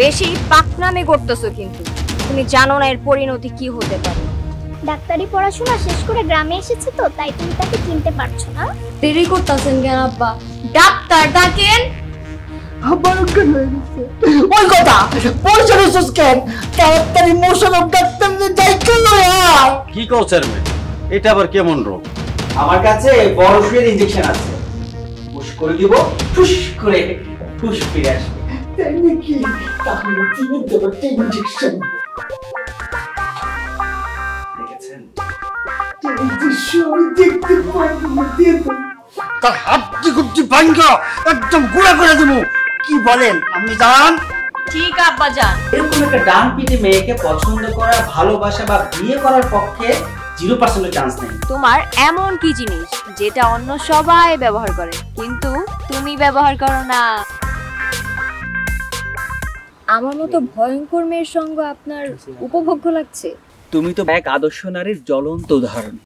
বেশি পাকনামে করতেছো কিন্তু তুমি জানো না এর পরিণতি কি হতে পারে। ডাক্তারি পড়াশোনা শেষ করে গ্রামে এসেছে তো তাই তুমি তাকে চিনতে পারছো না। দেরি করতেছেন কেন আব্বা? ডাক্তার ডাকেন। ওই কথা পয়সা রিসোর্স কেন তাড়াতাড়ি মোশন অফ ডাক্তারদের দায়িত্ব লয়। কি কও চেয়ারম্যান, এটা আবার কেমন রোগ? আমার কাছে বড় সুয়ের ইনজেকশন আছে, পুশ করে দিব, ফুস করে ফুস ফিরে আসবে। তাই নাকি? তাহলে চিনি দেবো ইনজেকশন। দেখেছেন এই দৃশ্য আমি দেখতে পারবো না, দিয়ে দাও। তার হাড্ডি গুড্ডি ভাঙ্গা একদম গুঁড়া করে দেবো। কি বলেন আপনি জান? ঠিক আব্বা যান। এরকম একটা ডান পিটে মেয়েকে পছন্দ করা, ভালোবাসা বা বিয়ে করার পক্ষে 0% চান্স নেই। তোমার এমন কি জিনিস যেটা অন্য সবাই ব্যবহার করে কিন্তু তুমি ব্যবহার করো না? আমার মতো ভয়ঙ্কর মেয়ের সঙ্গ আপনার উপভোগ্য লাগছে? তুমি তো এক আদর্শ নারীর জ্বলন্ত উদাহরণ।